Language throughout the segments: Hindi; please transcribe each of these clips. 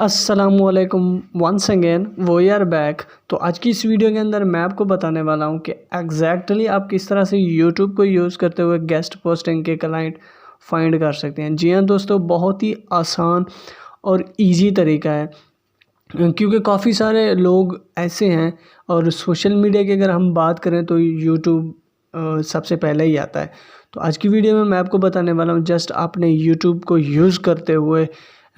अस्सलामुअलैकुम वंस अगेन वो आर बैक। तो आज की इस वीडियो के अंदर मैं आपको बताने वाला हूं कि एग्जैक्टली आप किस तरह से यूट्यूब को यूज़ करते हुए गेस्ट पोस्टिंग के क्लाइंट फाइंड कर सकते हैं। जी हाँ दोस्तों, बहुत ही आसान और इजी तरीका है क्योंकि काफ़ी सारे लोग ऐसे हैं और सोशल मीडिया की अगर हम बात करें तो यूट्यूब सबसे पहले ही आता है। तो आज की वीडियो में मैं आपको बताने वाला हूँ जस्ट आपने यूट्यूब को यूज़ करते हुए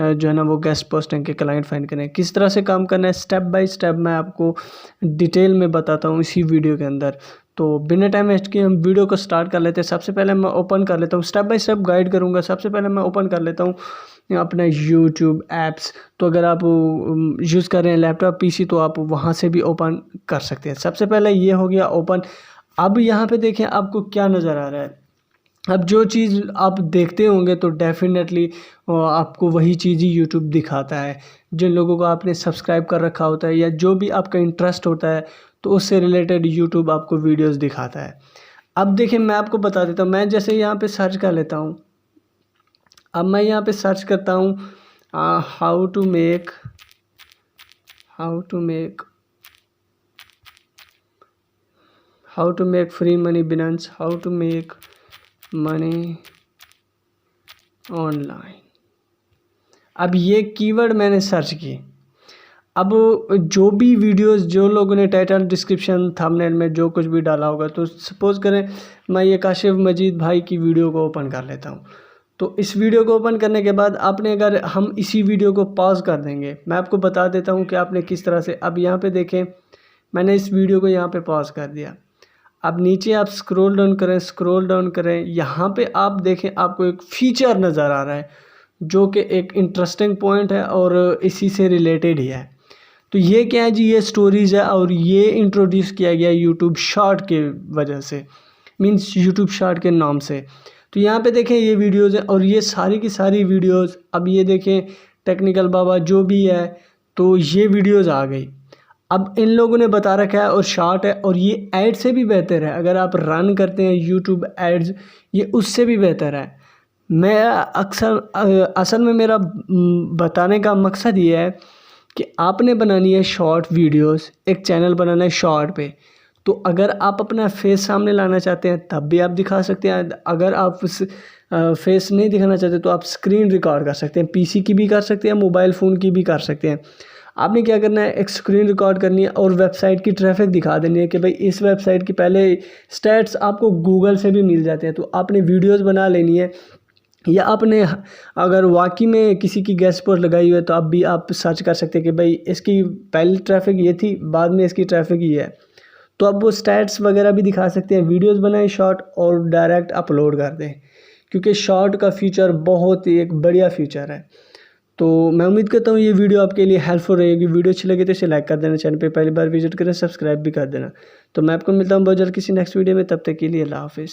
जो है ना वो गेस्ट पोस्टिंग के क्लाइंट फाइंड करें, किस तरह से काम करना है स्टेप बाय स्टेप मैं आपको डिटेल में बताता हूँ इसी वीडियो के अंदर। तो बिना टाइम वेस्ट किए हम वीडियो को स्टार्ट कर लेते हैं। सबसे पहले मैं ओपन कर लेता हूँ, स्टेप बाय स्टेप गाइड करूँगा। सबसे पहले मैं ओपन कर लेता हूँ अपना यूट्यूब ऐप्स। तो अगर आप यूज़ कर रहे हैं लैपटॉप पीसी तो आप वहाँ से भी ओपन कर सकते हैं। सबसे पहले ये हो गया ओपन। अब यहाँ पे देखें आपको क्या नज़र आ रहा है। अब जो चीज़ आप देखते होंगे तो डेफिनेटली आपको वही चीज़ ही यूट्यूब दिखाता है। जिन लोगों को आपने सब्सक्राइब कर रखा होता है या जो भी आपका इंटरेस्ट होता है तो उससे रिलेटेड यूट्यूब आपको वीडियोस दिखाता है। अब देखिए मैं आपको बता देता हूँ, मैं जैसे यहाँ पे सर्च कर लेता हूँ। अब मैं यहाँ पे सर्च करता हूँ how to make free money Binance, how to make money online. अब ये कीवर्ड मैंने सर्च की। अब जो भी वीडियोस जो लोगों ने टाइटल डिस्क्रिप्शन थंबनेल में जो कुछ भी डाला होगा, तो सपोज़ करें मैं ये काशिफ मजीद भाई की वीडियो को ओपन कर लेता हूँ। तो इस वीडियो को ओपन करने के बाद आपने अगर हम इसी वीडियो को पॉज कर देंगे, मैं आपको बता देता हूँ कि आपने किस तरह से। अब यहाँ पे देखें मैंने इस वीडियो को यहाँ पे पॉज कर दिया। अब नीचे आप स्क्रॉल डाउन करें, यहाँ पे आप देखें आपको एक फ़ीचर नज़र आ रहा है जो कि एक इंटरेस्टिंग पॉइंट है और इसी से रिलेटेड ही है। तो ये क्या है जी, ये स्टोरीज़ है और ये इंट्रोड्यूस किया गया यूट्यूब शॉर्ट के वजह से, मींस यूट्यूब शॉर्ट के नाम से। तो यहाँ पे देखें ये वीडियोज़ है और ये सारी की सारी वीडियोज़। अब ये देखें टेक्निकल बाबा जो भी है, तो ये वीडियोज़ आ गई। अब इन लोगों ने बता रखा है और शॉर्ट है और ये ऐड से भी बेहतर है। अगर आप रन करते हैं यूट्यूब एड्स, ये उससे भी बेहतर है। मैं असल में मेरा बताने का मकसद ये है कि आपने बनानी है शॉर्ट वीडियोस, एक चैनल बनाना है शॉर्ट पे। तो अगर आप अपना फेस सामने लाना चाहते हैं तब भी आप दिखा सकते हैं। अगर आप फेस नहीं दिखाना चाहते तो आप स्क्रीन रिकॉर्ड कर सकते हैं, पीसी की भी कर सकते हैं, मोबाइल फ़ोन की भी कर सकते हैं। आपने क्या करना है, एक स्क्रीन रिकॉर्ड करनी है और वेबसाइट की ट्रैफिक दिखा देनी है कि भाई इस वेबसाइट की पहले स्टैट्स आपको गूगल से भी मिल जाते हैं। तो आपने वीडियोस बना लेनी है, या आपने अगर वाकई में किसी की गेस्ट पोस्ट लगाई हुई है तो आप सर्च कर सकते हैं कि भाई इसकी पहली ट्रैफिक ये थी, बाद में इसकी ट्रैफिक ये है। तो अब वो स्टैट्स वगैरह भी दिखा सकते हैं। वीडियोस बनाएं शॉर्ट और डायरेक्ट अपलोड कर दें, क्योंकि शॉर्ट का फीचर बहुत ही एक बढ़िया फीचर है। तो मैं उम्मीद करता हूँ ये वीडियो आपके लिए हेल्पफुल रहेगी। वीडियो अच्छी लगे तो इसे लाइक कर देना, चैनल पे पहली बार विजिट करें, सब्सक्राइब भी कर देना। तो मैं आपको मिलता हूँ बहुत जल्द किसी नेक्स्ट वीडियो में, तब तक के लिए अल्लाह हाफिज़।